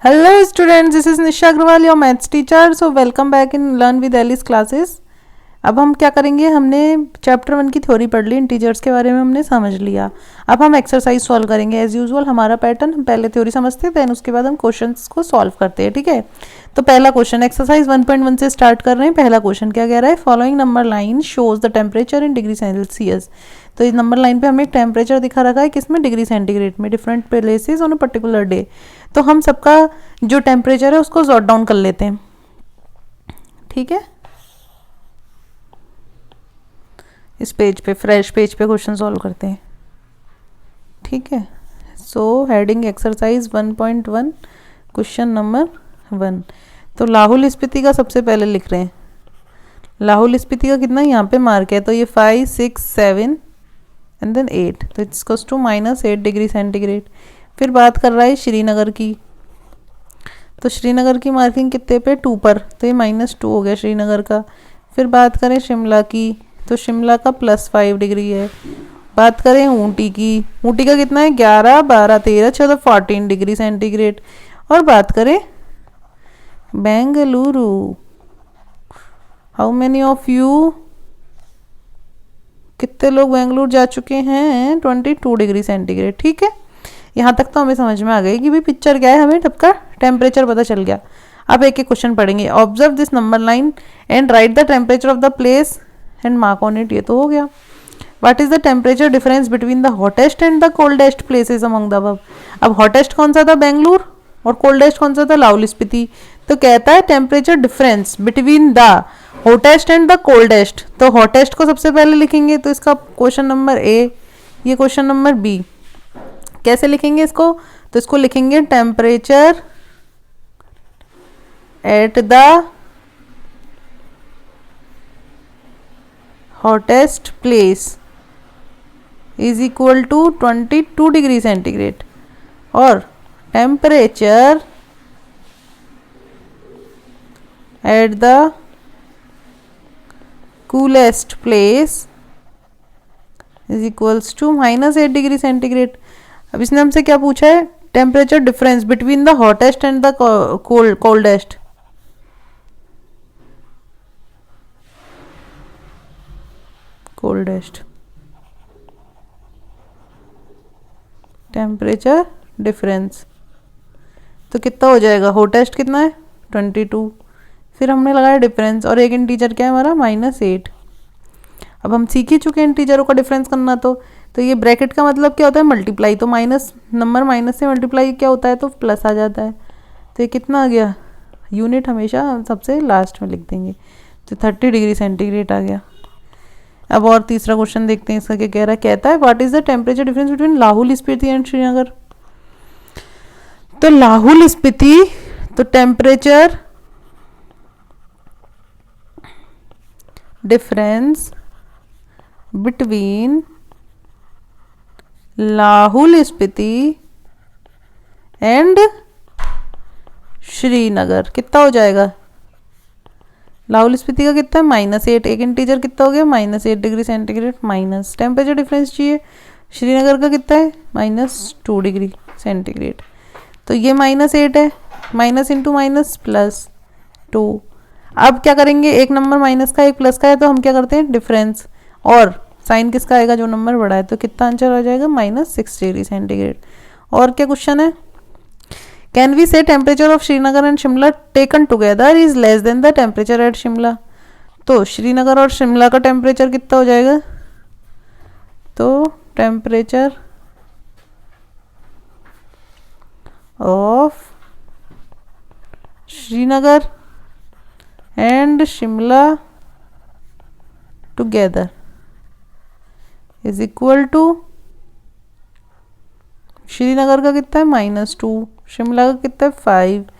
Hello students, this is Nisha Agrawal, your maths teacher. So welcome back in Learn with Alice classes. अब हम क्या करेंगे, हमने chapter 1 की थ्योरी पढ़ ली, इंटीजर्स के बारे में हमने समझ लिया. अब हम एक्सरसाइज सॉल्व करेंगे. एज यूजुअल हमारा पैटर्न, हम पहले थ्योरी समझते हैं, देन उसके बाद हम क्वेश्चंस को सॉल्व करते हैं. ठीक है, तो पहला क्वेश्चन एक्सरसाइज 1.1 से स्टार्ट कर रहे हैं. पहला क्वेश्चन क्या कह रहा है, following number line shows the temperature in degree Celsius. तो इस नंबर लाइन पे हमें एक टेम्परेचर दिखा रखा है, किसमें, डिग्री सेंटीग्रेड में, different places on a particular day. तो हम सबका जो टेम्परेचर है उसको जॉट डाउन कर लेते हैं. ठीक है, इस पेज पे, फ्रेश पेज पे क्वेश्चन सॉल्व करते हैं. ठीक है, so heading exercise 1.1 question number 1. तो लाहौल स्पीति का सबसे पहले लिख रहे हैं. लाहौल स्पीति का कितना यहाँ पे मार्क है, तो ये 5, 6, 7 एंड देन 8, तो it's equals to -8 degree centigrade. फिर बात कर रहा है श्रीनगर की. तो श्रीनगर की मार्किंग कितने पे, 2 पर, तो ये -2 हो गया श्रीनगर का. फिर बात करें शिमला की, तो शिमला का +5 डिग्री है. बात करें ऊटी की, ऊटी का कितना है, 11, 12, 13, 14, 14 डिग्री सेंटीग्रेड. और बात करें Bengaluru, how many of you, कितने लोग बेंगलुरु जा चुके हैं, 22 डिग्री सेंटीग्रेड. ठीक है, यहाँ तक तो हमें समझ में आ गई कि भाई पिक्चर क्या है, हमें सबका टेम्परेचर पता चल गया. अब एक एक क्वेश्चन पढ़ेंगे. Observe this number line and right the temperature of the place and mark on it. ये तो हो गया. What is the temperature difference between the hottest and the coldest places among the above. अब hottest कौन सा था, बेंगलुरु, और coldest कौन सा था, लाहौल स्पीति. तो कहता है temperature difference between the hottest and the coldest. तो हॉटेस्ट को सबसे पहले लिखेंगे, तो इसका क्वेश्चन नंबर ए, ये क्वेश्चन नंबर बी. कैसे लिखेंगे इसको, तो इसको लिखेंगे temperature at the hottest place is equal to 22 degree centigrade, और temperature at the coolest place is equals to -8 degree centigrade. अब इसने हमसे क्या पूछा है, temperature difference between the hottest and the coldest. Coldest temperature difference, तो कितना हो जाएगा, हॉटेस्ट कितना है 22, फिर हमने लगाया डिफरेंस, और एक इंटीजर क्या है हमारा -8. अब हम सीख ही चुके हैं इंटीजरों का डिफरेंस करना. तो ये ब्रैकेट का मतलब क्या होता है, मल्टीप्लाई. तो माइनस, नंबर माइनस से मल्टीप्लाई क्या होता है, तो प्लस आ जाता है. तो ये कितना आ गया, यूनिट हमेशा सबसे लास्ट में लिख देंगे, तो 30 डिग्री सेंटीग्रेड आ गया. अब और तीसरा क्वेश्चन देखते हैं, इसका क्या कह रहा है. कहता है what is the temperature difference between Lahaul Spiti and Srinagar. तो लाहौल स्पीति, तो temperature difference between Lahaul Spiti and Srinagar कितना हो जाएगा, लाहौल स्पीति का कितना है -8, एक इंटीजर कितना हो गया, -8 degree centigrade, minus temperature difference चाहिए. श्रीनगर का कितना है, -2 डिग्री सेंटीग्रेड. तो ये -8 है, माइनस इंटू माइनस प्लस 2. अब क्या करेंगे, एक नंबर माइनस का, एक प्लस का है, तो हम क्या करते हैं, डिफरेंस, और साइन किसका आएगा, जो नंबर बड़ा है. तो कितना आंसर आ जाएगा, -6 डिग्री सेंटीग्रेड. और क्या क्वेश्चन है, कैन वी से temperature of Srinagar and Shimla taken together is less than the temperature eight Shimla. तो श्रीनगर और शिमला का टेम्परेचर कितना हो जाएगा, तो temperature of Srinagar and Shimla together is equal to, Srinagar का कितना है -2, शिमला का कितना है 5,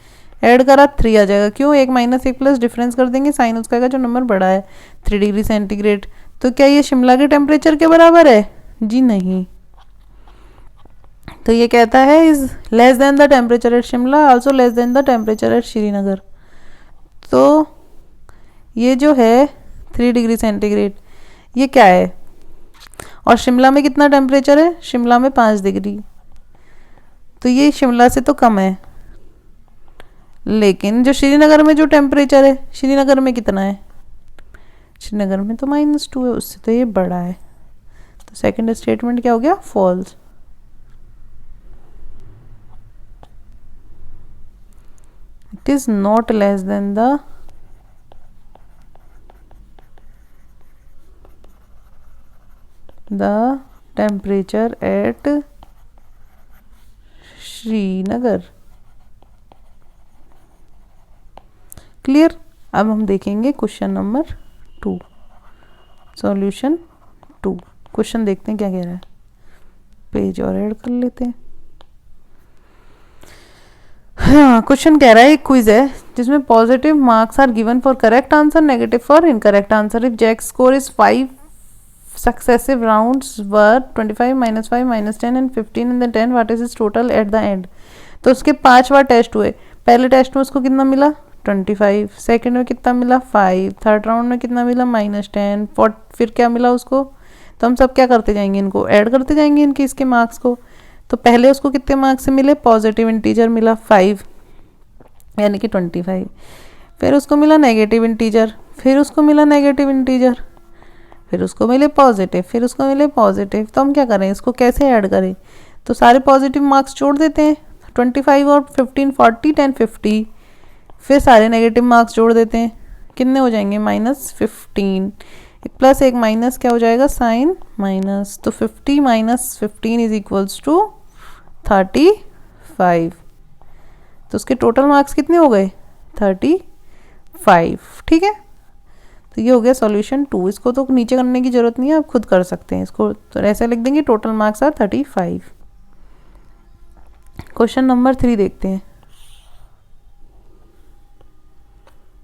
ऐड करा 3 आ जाएगा. क्यों, एक माइनस एक प्लस डिफरेंस कर देंगे, साइन उसका आएगा जो नंबर बड़ा है, 3 डिग्री सेंटीग्रेड. तो क्या ये शिमला के टेम्परेचर के बराबर है, जी नहीं. तो ये कहता है is less than the temperature eight Shimla, also less than the temperature at Srinagar. तो ये जो है 3 डिग्री सेंटीग्रेड, ये क्या है, और शिमला में कितना टेम्परेचर है, शिमला में 5 डिग्री. तो ये शिमला से तो कम है, लेकिन जो श्रीनगर में जो टेम्परेचर है, श्रीनगर में कितना है, श्रीनगर में तो -2 है, उससे तो ये बड़ा है। तो सेकंड स्टेटमेंट क्या हो गया, false. It is not less than the temperature at Srinagar. Clear. अब हम देखेंगे क्वेश्चन नंबर 2, सॉल्यूशन 2। क्वेश्चन देखते हैं क्या कह रहा है, पेज और ऐड कर लेते हैं। हाँ, क्वेश्चन कह रहा है, एक क्विज है जिसमें positive marks are given for correct answer, negative for incorrect answer. If Jack score is 5 successive rounds were 25 -5 -10 and 15 and then 10, what is his total at the end। तो उसके 5 बार टेस्ट हुए। पहले टेस्ट में उसको कितना मिला, 25, सेकंड में कितना मिला, 5, थर्ड राउंड में कितना मिला, -10, फिर क्या मिला उसको। तो हम सब क्या करते जाएंगे, इनको ऐड करते जाएंगे इनके इसके मार्क्स को। तो पहले उसको कितने मार्क्स मिले, पॉजिटिव इंटीजर मिला 5 यानी कि 25, फिर उसको मिला नेगेटिव इंटीजर, फिर उसको मिला नेगेटिव इंटीजर, फिर उसको मिले पॉजिटिव, फिर उसको मिले पॉजिटिव। तो हम क्या करें, इसको कैसे ऐड करें। तो सारे पॉजिटिव मार्क्स जोड़ देते हैं, 25 और 15 40 10 50, फिर सारे नेगेटिव मार्क्स जोड़ देते हैं, कितने हो जाएंगे, -15, प्लस एक माइनस क्या हो जाएगा, साइन माइनस। तो 50 - 15 इज इक्वल्स टू 35। तो उसके टोटल मार्क्स कितने हो गए, 35। ठीक है, तो ये हो गया सॉल्यूशन 2। इसको तो नीचे करने की जरूरत नहीं है, आप खुद कर सकते हैं इसको। तो ऐसे लिख देंगे, total marks are 35। Question number 3 देखते हैं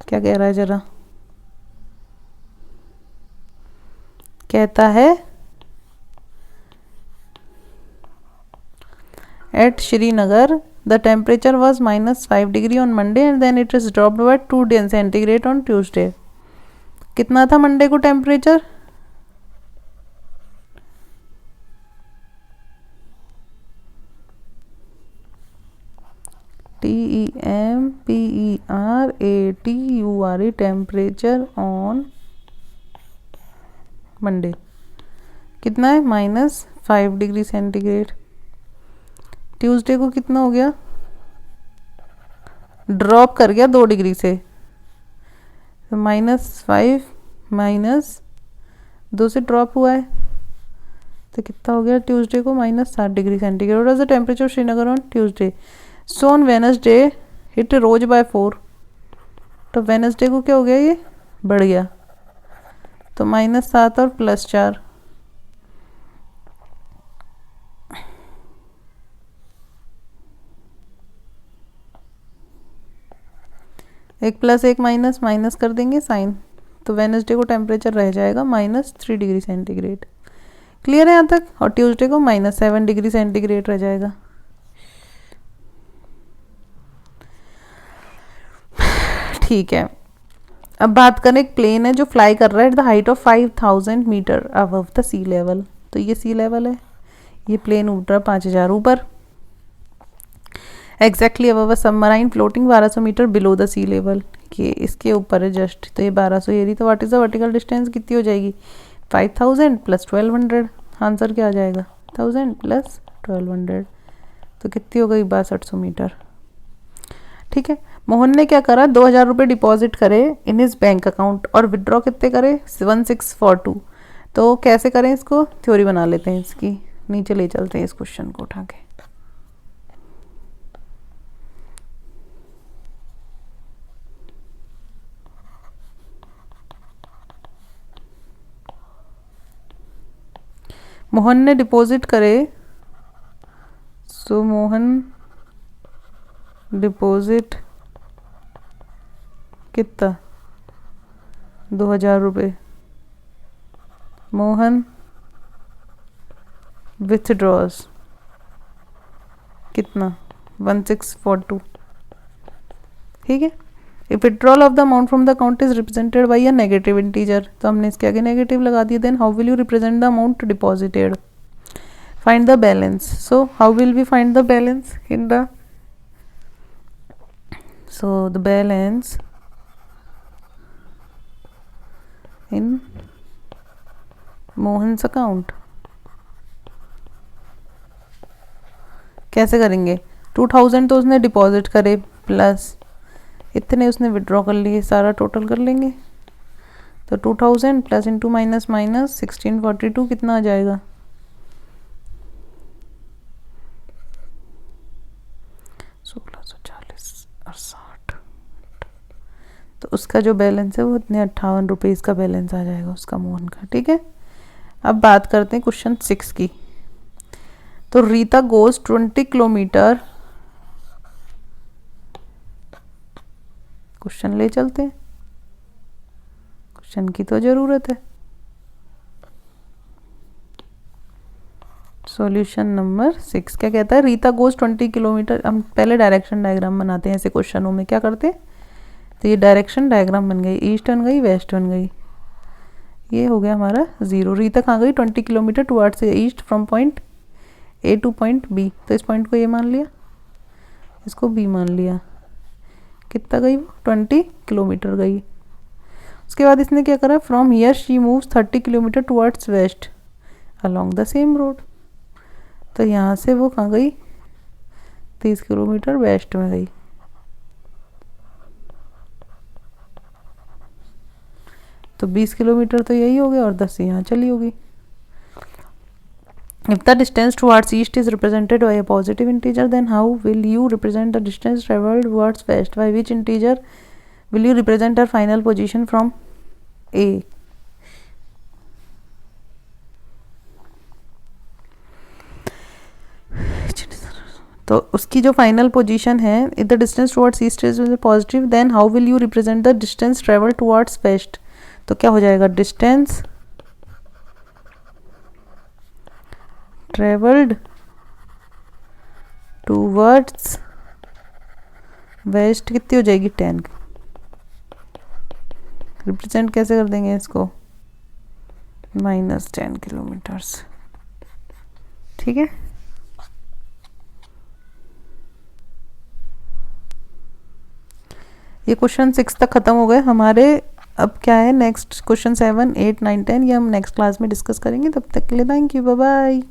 क्या कह रहा है जरा। कहता है at Srinagar the temperature was -5 degree on Monday and then it is dropped by 2 centigrade on Tuesday. कितना था मंडे को temperature, TEMPERATURE temperature on Monday कितना है, -5 डिग्री सेंटीग्रेड। ट्यूसडे को कितना हो गया, ड्रॉप कर गया 2 डिग्री से, तो -5 -2 से ड्रॉप हुआ है, तो कितना हो गया ट्यूसडे को, -7 degree centigrade. What was the temperature of Srinagar on Tuesday. So on Wednesday it rose by 4। तो वेडनेसडे को क्या हो गया, ये बढ़ गया, तो -7 और +4, एक प्लस एक माइनस, माइनस कर देंगे साइन। तो वेडनेसडे को टेम्परेचर रह जाएगा -3 डिग्री सेंटीग्रेड। क्लियर है यहाँ तक। और ट्यूसडे को -7 डिग्री सेंटीग्रेड रह जाएगा। ठीक है, अब बात करें, एक प्लेन है जो फ्लाई कर रहा है at the height of 5000 metre above the sea level. तो ये सी लेवल है, ये प्लेन उड़ रहा 5000 ऊपर, exactly above a submarine floating 1200 metre below the sea level. ये इसके ऊपर है जस्ट, तो ये 1200 ये रही। तो what is the vertical distance कितनी हो जाएगी, 5000 + 1200। आंसर क्या आ जाएगा, 1000 + 1200, तो कितनी हो गई, 6200 मीटर। ठीक है, मोहन ने क्या करा, 2000 रुपये डिपॉजिट करे इन हिज बैंक अकाउंट और विड्रॉ कितने करे, 1642। तो कैसे करें इसको, थ्योरी बना लेते हैं इसकी। नीचे ले चलते हैं इस क्वेश्चन को उठा के। मोहन ने डिपॉजिट करे, सो मोहन डिपॉजिट कितना, 2000 रुपये। मोहन विथड्रॉज कितना, 1642। ठीक है, if withdrawal of the amount from the account is represented by a negative integer, तो हमने इसके आगे नेगेटिव लगा दिया। Then how will you represent the amount deposited, find the balance. So how will we find the balance in the So the balance in Mohan's account कैसे करेंगे? 2000 तो उसने डिपॉजिट करे प्लस इतने उसने विड्रॉ कर लिए, सारा टोटल कर लेंगे। तो 2000 प्लस इंटू माइनस माइनस 1642 कितना आ जाएगा? 1640 और 60। तो उसका जो बैलेंस है वो इतने 58 रुपीज़ का बैलेंस आ जाएगा उसका मोहन का। ठीक है, अब बात करते हैं क्वेश्चन 6 की। तो रीता गोज 20 किलोमीटर, क्वेश्चन ले चलते हैं, क्वेश्चन की तो ज़रूरत है। सॉल्यूशन नंबर 6 क्या कहता है? Rita goes 20 kilometre. हम पहले डायरेक्शन डायग्राम बनाते हैं ऐसे क्वेश्चनों में। क्या करते हैं? तो ये डायरेक्शन डायग्राम बन गई, ईस्ट बन गई, वेस्ट बन गई, ये हो गया हमारा 0। रीता कहाँ गई? 20 kilometre towards east from point A to point B. तो इस पॉइंट को ये मान लिया, इसको बी मान लिया। कितना गई वो? 20 किलोमीटर गई। उसके बाद इसने क्या करा? From here she moves 30 kilometre towards waste along the same road. तो यहाँ से वो कहाँ गई? 30 किलोमीटर वेस्ट में गई। तो 20 किलोमीटर तो यही हो गया और 10 यहाँ चली होगी। If the distance towards east is represented by a positive integer, then how will you represent the distance traveled towards west? By which integer will you represent our final position from A? तो उसकी जो final position है, if the distance towards east is positive, then how will you represent the distance travel towards west? तो क्या हो जाएगा? Distance travelled towards waste कितनी हो जाएगी? 10। रिप्रेजेंट कैसे कर देंगे इसको? -10 किलोमीटर्स। ठीक है, ये क्वेश्चन 6 तक खत्म हो गए हमारे। अब क्या है नेक्स्ट? क्वेश्चन 7, 8, 9, 10 ये हम नेक्स्ट क्लास में डिस्कस करेंगे। तब तक के लिए थैंक यू, बाय बाय।